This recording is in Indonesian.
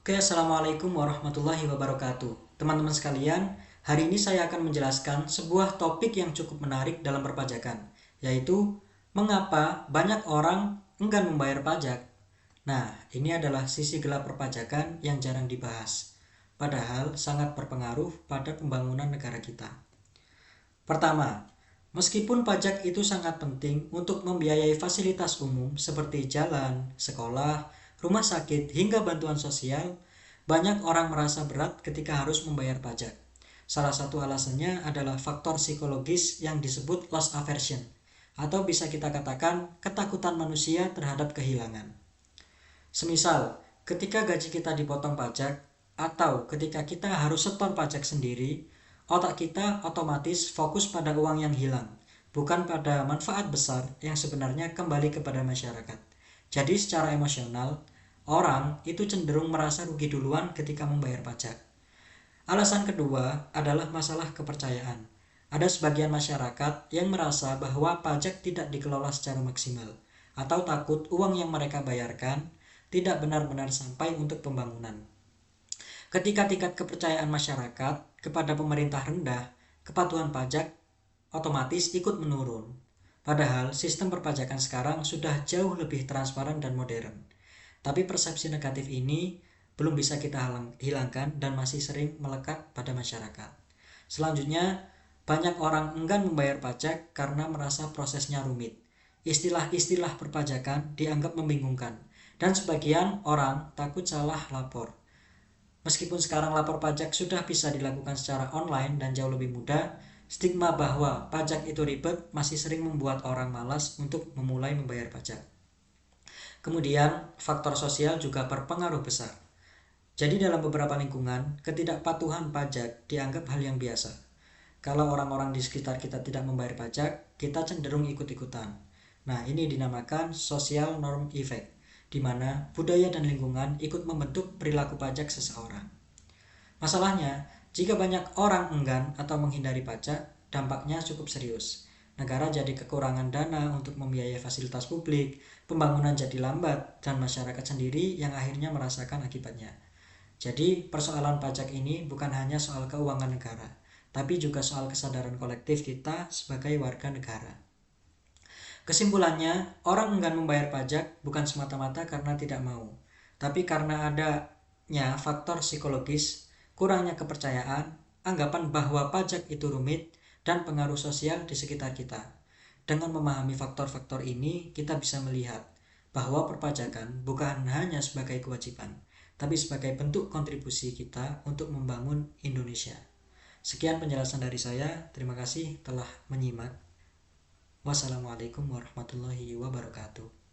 Oke, Assalamualaikum warahmatullahi wabarakatuh. Teman-teman sekalian, hari ini saya akan menjelaskan sebuah topik yang cukup menarik dalam perpajakan, yaitu mengapa banyak orang enggan membayar pajak. Nah, ini adalah sisi gelap perpajakan yang jarang dibahas, padahal sangat berpengaruh pada pembangunan negara kita. Pertama, meskipun pajak itu sangat penting untuk membiayai fasilitas umum seperti jalan, sekolah, rumah sakit, hingga bantuan sosial, banyak orang merasa berat ketika harus membayar pajak. Salah satu alasannya adalah faktor psikologis yang disebut loss aversion, atau bisa kita katakan ketakutan manusia terhadap kehilangan. Semisal, ketika gaji kita dipotong pajak, atau ketika kita harus setor pajak sendiri, otak kita otomatis fokus pada uang yang hilang, bukan pada manfaat besar yang sebenarnya kembali kepada masyarakat. Jadi secara emosional, orang itu cenderung merasa rugi duluan ketika membayar pajak. Alasan kedua adalah masalah kepercayaan. Ada sebagian masyarakat yang merasa bahwa pajak tidak dikelola secara maksimal, atau takut uang yang mereka bayarkan tidak benar-benar sampai untuk pembangunan. Ketika tingkat kepercayaan masyarakat kepada pemerintah rendah, kepatuhan pajak otomatis ikut menurun. Padahal sistem perpajakan sekarang sudah jauh lebih transparan dan modern. Tapi persepsi negatif ini belum bisa kita hilangkan dan masih sering melekat pada masyarakat. Selanjutnya, banyak orang enggan membayar pajak karena merasa prosesnya rumit. Istilah-istilah perpajakan dianggap membingungkan, dan sebagian orang takut salah lapor. Meskipun sekarang lapor pajak sudah bisa dilakukan secara online dan jauh lebih mudah, stigma bahwa pajak itu ribet masih sering membuat orang malas untuk memulai membayar pajak. Kemudian, faktor sosial juga berpengaruh besar. Jadi dalam beberapa lingkungan, ketidakpatuhan pajak dianggap hal yang biasa. Kalau orang-orang di sekitar kita tidak membayar pajak, kita cenderung ikut-ikutan. Nah, ini dinamakan social norm effect, di mana budaya dan lingkungan ikut membentuk perilaku pajak seseorang. Masalahnya, jika banyak orang enggan atau menghindari pajak, dampaknya cukup serius. Negara jadi kekurangan dana untuk membiayai fasilitas publik, pembangunan jadi lambat, dan masyarakat sendiri yang akhirnya merasakan akibatnya. Jadi, persoalan pajak ini bukan hanya soal keuangan negara, tapi juga soal kesadaran kolektif kita sebagai warga negara. Kesimpulannya, orang enggan membayar pajak bukan semata-mata karena tidak mau, tapi karena adanya faktor psikologis, kurangnya kepercayaan, anggapan bahwa pajak itu rumit, dan pengaruh sosial di sekitar kita. Dengan memahami faktor-faktor ini, kita bisa melihat bahwa perpajakan bukan hanya sebagai kewajiban, tapi sebagai bentuk kontribusi kita untuk membangun Indonesia. Sekian penjelasan dari saya, terima kasih telah menyimak. Wassalamualaikum warahmatullahi wabarakatuh.